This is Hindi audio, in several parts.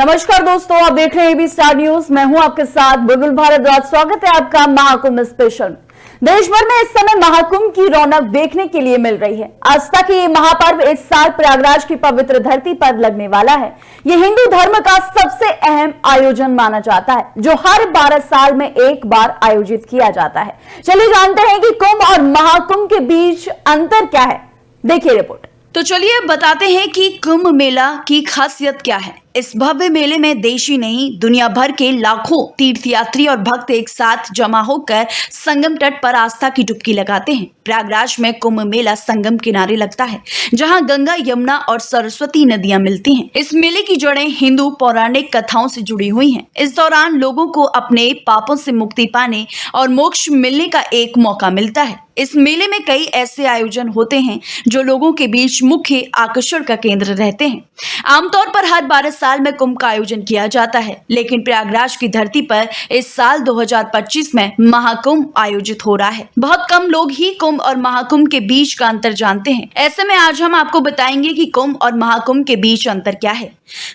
नमस्कार दोस्तों, आप देख रहे हैं एबी स्टार न्यूज। मैं हूं आपके साथ बुलबुल भारद्वाज। स्वागत है आपका महाकुंभ स्पेशल। देश भर में इस समय महाकुंभ की रौनक देखने के लिए मिल रही है। आस्था की ये महापर्व इस साल प्रयागराज की पवित्र धरती पर लगने वाला है। ये हिंदू धर्म का सबसे अहम आयोजन माना जाता है, जो हर 12 साल में एक बार आयोजित किया जाता है। चलिए जानते हैं कि कुंभ और महाकुंभ के बीच अंतर क्या है। देखिए रिपोर्ट। तो चलिए बताते हैं कि कुंभ मेला की खासियत क्या है। इस भव्य मेले में देश ही नहीं दुनिया भर के लाखों तीर्थयात्री और भक्त एक साथ जमा होकर संगम तट पर आस्था की डुबकी लगाते हैं। प्रयागराज में कुंभ मेला संगम किनारे लगता है, जहां गंगा, यमुना और सरस्वती नदियां मिलती हैं। इस मेले की जड़ें हिंदू पौराणिक कथाओं से जुड़ी हुई हैं। इस दौरान लोगों को अपने पापों से मुक्ति पाने और मोक्ष मिलने का एक मौका मिलता है। इस मेले में कई ऐसे आयोजन होते हैं जो लोगों के बीच मुख्य आकर्षण का केंद्र रहते हैं। आमतौर पर हर 12 साल में कुंभ का आयोजन किया जाता है, लेकिन प्रयागराज की धरती पर इस साल 2025 में महाकुंभ आयोजित हो रहा है। बहुत कम लोग ही कुंभ और महाकुंभ के बीच का अंतर जानते हैं। ऐसे में आज हम आपको बताएंगे कि कुंभ और महाकुंभ के बीच अंतर क्या है।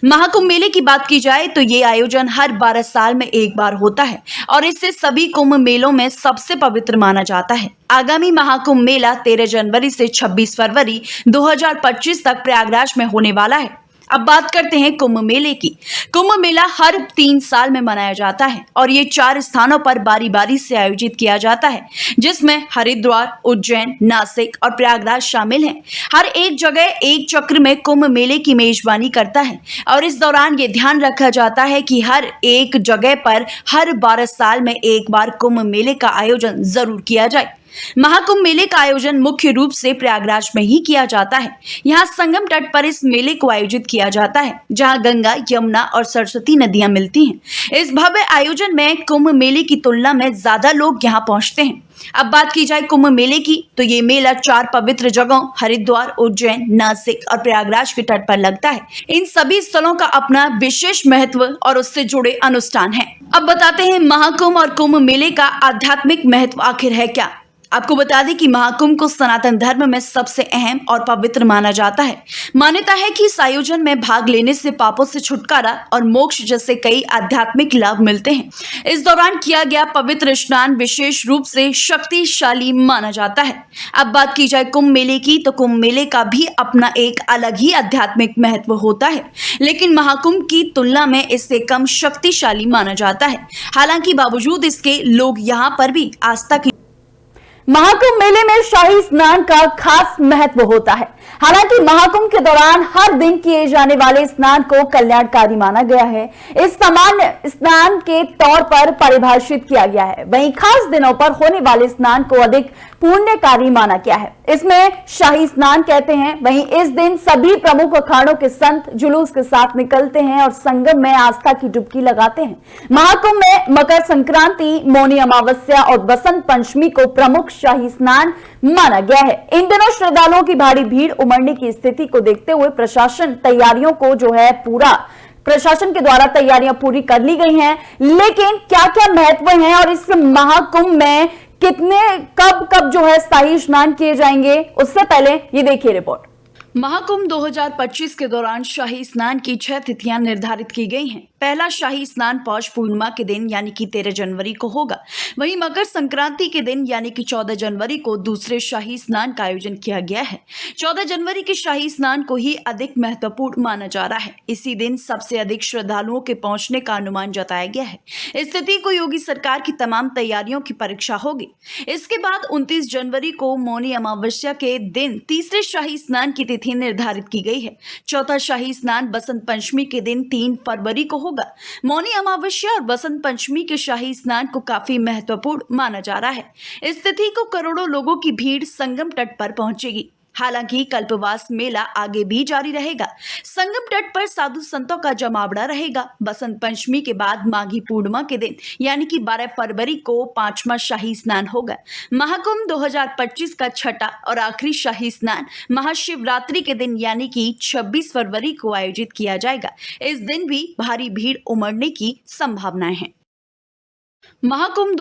महाकुंभ मेले की बात की जाए तो ये आयोजन हर 12 साल में एक बार होता है और इसे सभी कुंभ मेलों में सबसे पवित्र माना जाता है। आगामी महाकुंभ मेला 13 जनवरी से 26 फरवरी 2025 तक प्रयागराज में होने वाला है। अब बात करते हैं कुंभ मेले की। कुंभ मेला हर 3 साल में मनाया जाता है और ये 4 स्थानों पर बारी बारी से आयोजित किया जाता है, जिसमें हरिद्वार, उज्जैन, नासिक और प्रयागराज शामिल हैं। हर एक जगह एक चक्र में कुंभ मेले की मेजबानी करता है और इस दौरान ये ध्यान रखा जाता है कि हर एक जगह पर हर 12 साल में एक बार कुंभ मेले का आयोजन जरूर किया जाए। महाकुंभ मेले का आयोजन मुख्य रूप से प्रयागराज में ही किया जाता है। यहाँ संगम तट पर इस मेले को आयोजित किया जाता है, जहाँ गंगा, यमुना और सरस्वती नदियां मिलती हैं। इस भव्य आयोजन में कुंभ मेले की तुलना में ज्यादा लोग यहाँ पहुँचते हैं। अब बात की जाए कुंभ मेले की, तो ये मेला 4 पवित्र जगहों हरिद्वार, उज्जैन, नासिक और प्रयागराज के तट पर लगता है। इन सभी स्थलों का अपना विशेष महत्व और उससे जुड़े अनुष्ठान हैं। अब बताते हैं महाकुंभ और कुंभ मेले का आध्यात्मिक महत्व आखिर है क्या। आपको बता दें कि महाकुंभ को सनातन धर्म में सबसे अहम और पवित्र माना जाता है। मान्यता है कि इस आयोजन में भाग लेने से पापों से छुटकारा और मोक्ष जैसे कई आध्यात्मिक लाभ मिलते हैं। इस दौरान किया गया पवित्र स्नान विशेष रूप से शक्तिशाली माना जाता है। अब बात की जाए कुंभ मेले की, तो कुंभ मेले का भी अपना एक अलग ही आध्यात्मिक महत्व होता है, लेकिन महाकुंभ की तुलना में इसे कम शक्तिशाली माना जाता है। हालांकि बावजूद इसके लोग यहाँ पर भी आस्था की महाकुंभ मेले में शाही स्नान का खास महत्व होता है। हालांकि महाकुंभ के दौरान हर दिन किए जाने वाले स्नान को कल्याणकारी माना गया है। इस सामान्य स्नान के तौर पर परिभाषित किया गया है। वहीं खास दिनों पर होने वाले स्नान को अधिक पुण्यकारी माना गया है। इसमें शाही स्नान कहते हैं। वहीं इस दिन सभी प्रमुख अखाड़ों के संत जुलूस के साथ निकलते हैं और संगम में आस्था की डुबकी लगाते हैं। महाकुंभ में मकर संक्रांति, मौनी अमावस्या और बसंत पंचमी को प्रमुख शाही स्नान माना गया है। इन दिनों श्रद्धालुओं की भारी भीड़ उमड़ने की स्थिति को देखते हुए प्रशासन के द्वारा तैयारियां पूरी कर ली गई हैं। लेकिन क्या क्या महत्व है और इस महाकुंभ में कितने कब जो है शाही स्नान किए जाएंगे, उससे पहले ये देखिए रिपोर्ट। महाकुंभ 2025 के दौरान शाही स्नान की 6 तिथियां निर्धारित की गई हैं। पहला शाही स्नान पौष पूर्णिमा के दिन यानी कि 13 जनवरी को होगा। वहीं मकर संक्रांति के दिन यानी कि 14 जनवरी को दूसरे शाही स्नान का आयोजन किया गया है। 14 जनवरी के शाही स्नान को ही अधिक महत्वपूर्ण माना जा रहा है। इसी दिन सबसे अधिक श्रद्धालुओं के पहुंचने का अनुमान जताया गया है। इस तिथि को योगी सरकार की तमाम तैयारियों की परीक्षा होगी। इसके बाद 29 जनवरी को मौनी अमावस्या के दिन तीसरे शाही स्नान की तिथि निर्धारित की गई है। चौथा शाही स्नान बसंत पंचमी के दिन 3 फरवरी को होगा। मौनी अमावस्या और बसंत पंचमी के शाही स्नान को काफी महत्वपूर्ण माना जा रहा है। इस तिथि को करोड़ों लोगों की भीड़ संगम तट पर पहुंचेगी। हालांकि कल्पवास मेला आगे भी जारी रहेगा। संगम तट पर साधु संतों का जमावड़ा रहेगा। बसंत पंचमी के बाद माघी पूर्णिमा के दिन यानी कि 12 फरवरी को 5वां शाही स्नान होगा। महाकुंभ 2025 का छठा और आखिरी शाही स्नान महाशिवरात्रि के दिन यानी कि 26 फरवरी को आयोजित किया जाएगा। इस दिन भी भारी भीड़ उमड़ने की संभावनाएं हैं। महाकुंभ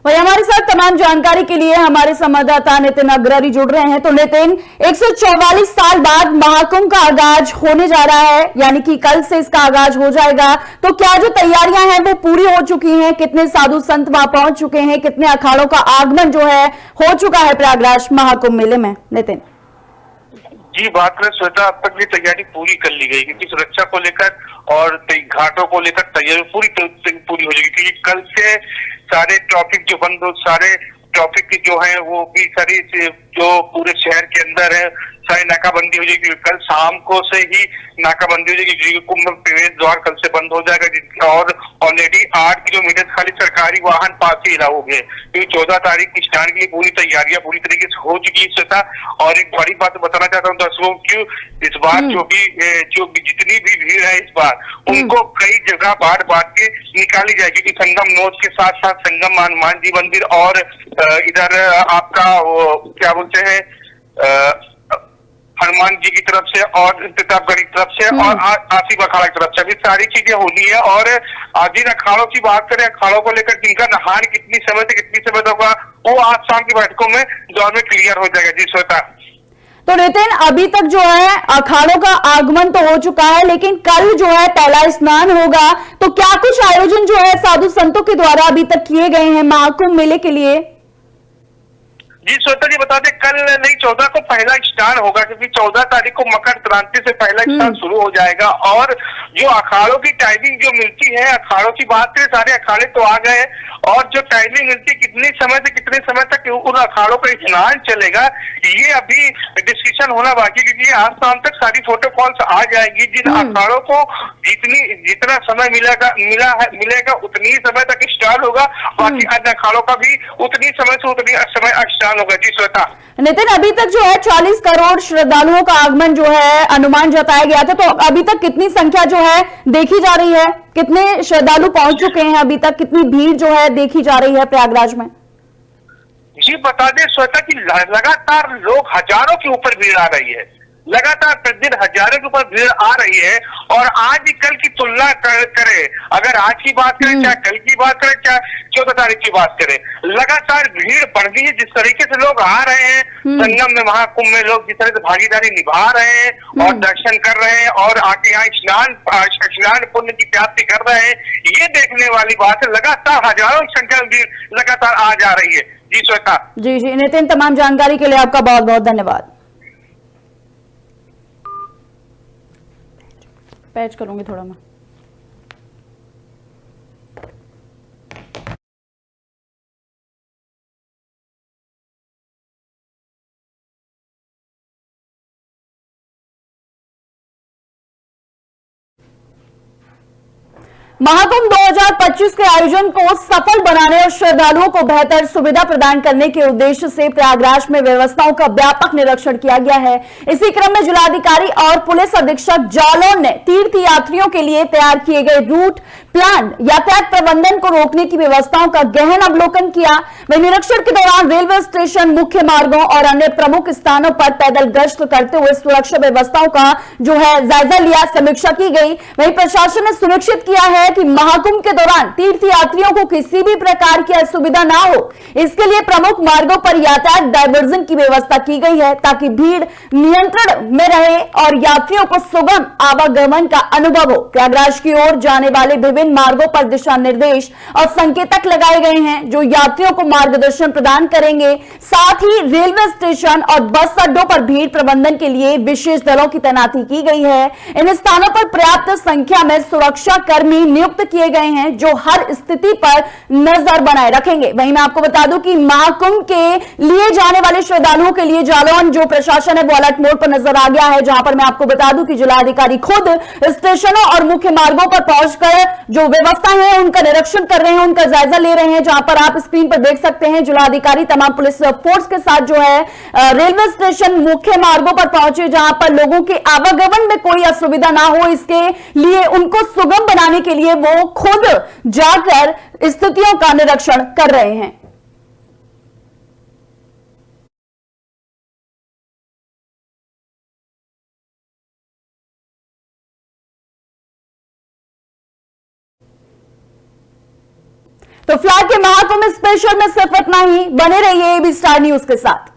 वही हमारे साथ तमाम जानकारी के लिए हमारे संवाददाता नितिन अग्रवाल जुड़ रहे हैं। तो नितिन, 144 साल बाद महाकुंभ का आगाज होने जा रहा है, यानी कि कल से इसका आगाज हो जाएगा। तो क्या जो तैयारियां हैं वो पूरी हो चुकी हैं? कितने साधु संत वहां पहुंच चुके हैं? कितने अखाड़ों का आगमन जो है हो चुका है प्रयागराज महाकुंभ मेले में? नितिन जी, बात करें श्वेता, अब तक की तैयारी पूरी कर ली गई, क्योंकि सुरक्षा को लेकर और घाटों को लेकर तैयारी पूरी हो जाएगी। क्योंकि कल से सारे ट्रैफिक जो बंद हो, सारे ट्रैफिक जो है वो भी सारी जो पूरे शहर के अंदर है सारी नाकाबंदी हो जाएगी। कल शाम को से ही नाकाबंदी हो जाएगी, क्योंकि कुंभ प्रवेश द्वार कल से बंद हो जाएगा। और ऑलरेडी 8 किलोमीटर खाली सरकारी वाहन पास ही हो गए, क्योंकि 14 तारीख की स्टार्ट के लिए पूरी तैयारियां पूरी तरीके से हो चुकी है। और एक बड़ी बात बताना चाहता हूँ दर्शकों की, इस बार जो जितनी भी भीड़ है इस बार उनको कई जगह बांट के निकाली जाएगी, क्योंकि संगम नोच के साथ साथ संगम हनुमान जी मंदिर और इधर आपका क्या बोलते हैं हनुमान जी की तरफ से और प्रतापगढ़ की तरफ से और आसिफ अखाड़ा की तरफ से भी सारी चीजें होनी है। और जिन अखाड़ों की बात करें, अखाड़ों को लेकर जिनका नहान कितनी समय से कितनी समय तक होगा वो आज शाम की बैठकों में दौर में क्लियर हो जाएगा। जी श्वेता। तो नितिन, अभी तक जो है अखाड़ों का आगमन तो हो चुका है, लेकिन कल जो है पहला स्नान होगा। तो क्या कुछ आयोजन जो है साधु संतों के द्वारा अभी तक किए गए हैं महाकुंभ मेले के लिए? जी श्वेता जी, बता दें कल नहीं 14 को पहला स्नान होगा, क्योंकि 14 तारीख को मकर क्रांति से पहला स्नान शुरू हो जाएगा। और जो अखाड़ों की टाइमिंग जो मिलती है, अखाड़ों की बात करें सारे अखाड़े तो आ गए, और जो टाइमिंग मिलती है कितने समय से कितने समय तक उन अखाड़ों पर स्नान चलेगा ये अभी डिस्कशन होना बाकी, क्योंकि आज शाम तक सारी प्रोटोकॉल्स आ जाएगी। जिन अखाड़ों को जितना समय मिलेगा उतनी समय तक स्टार्ट होगा, बाकी अन्य अखाड़ों का भी उतनी समय स्टार्ट होगा। जी श्वेता। नितिन, अभी तक जो है 40 करोड़ श्रद्धालुओं का आगमन जो है अनुमान जताया गया था, तो अभी तक कितनी संख्या जो है देखी जा रही है? कितने श्रद्धालु पहुंच चुके हैं अभी तक? कितनी भीड़ जो है देखी जा रही है प्रयागराज में? जी बता दें श्वेता कि लगातार लोग हजारों के ऊपर भीड़ आ रही है, लगातार प्रतिदिन हजारों के ऊपर भीड़ आ रही है। और आज कल की तुलना करें, अगर आज की बात करें चाहे कल की बात करें चाहे 14 तारीख की बात करें, लगातार भीड़ बढ़ रही है। जिस तरीके से लोग आ रहे हैं संगम में महाकुंभ में, लोग जिस तरह से भागीदारी निभा रहे हैं और दर्शन कर रहे हैं और आके यहाँ स्नान पुण्य की प्राप्ति कर रहे हैं, ये देखने वाली बात है। लगातार हजारों की संख्या में भीड़ लगातार आ जा रही है। जी श्वेता। जी नितिन, तमाम जानकारी के लिए आपका बहुत बहुत धन्यवाद। पैच करूंगी थोड़ा मैं। महाकुंभ 2025 के आयोजन को सफल बनाने और श्रद्धालुओं को बेहतर सुविधा प्रदान करने के उद्देश्य से प्रयागराज में व्यवस्थाओं का व्यापक निरीक्षण किया गया है। इसी क्रम में जिलाधिकारी और पुलिस अधीक्षक जालौन ने तीर्थ यात्रियों के लिए तैयार किए गए रूट प्लान, यातायात प्रबंधन को रोकने की व्यवस्थाओं का गहन अवलोकन किया। वहीं निरीक्षण के दौरान रेलवे स्टेशन, मुख्य मार्गों और अन्य प्रमुख स्थानों पर पैदल गश्त करते हुए सुरक्षा व्यवस्थाओं का जो है जायजा लिया, समीक्षा की गई। वहीं प्रशासन ने सुनिश्चित किया है कि महाकुंभ के दौरान तीर्थ यात्रियों को किसी भी प्रकार की असुविधा ना हो। इसके लिए प्रमुख मार्गों पर यातायात डायवर्जन की व्यवस्था की गई है, ताकि भीड़ नियंत्रण में रहे और यात्रियों को सुगम आवागमन का अनुभव हो। प्रयागराज की ओर जाने वाले विभिन्न मार्गों पर दिशा निर्देश और संकेतक लगाए गए हैं, जो यात्रियों को मार्गदर्शन प्रदान करेंगे। साथ ही रेलवे स्टेशन और बस अड्डों पर भीड़ प्रबंधन के लिए विशेष दलों की तैनाती की गई है। इन स्थानों पर पर्याप्त संख्या में सुरक्षा कर्मी नियुक्त किए गए हैं, जो हर स्थिति पर नजर बनाए रखेंगे। वहीं मैं आपको बता दूं कि महाकुंभ के लिए जाने वाले श्रद्धालुओं के लिए जालौन जो प्रशासन है वो अलर्ट मोड पर नजर आ गया है, जहां पर मैं आपको बता दूं कि जिलाधिकारी खुद स्टेशनों और मुख्य मार्गों पर पहुंचकर जो व्यवस्था है उनका निरीक्षण कर रहे हैं, उनका जायजा ले रहे हैं। जहां पर आप स्क्रीन पर देख सकते हैं जिलाधिकारी तमाम पुलिस फोर्स के साथ जो है रेलवे स्टेशन, मुख्य मार्गों पर पहुंचे, जहां पर लोगों के आवागमन में कोई असुविधा ना हो, इसके लिए उनको सुगम बनाने के लिए वो खुद जाकर स्थितियों का निरीक्षण कर रहे हैं। तो फिलहाल के महाकुंभ स्पेशल में सिर्फ इतना ही। बने रहिए एबी स्टार न्यूज के साथ।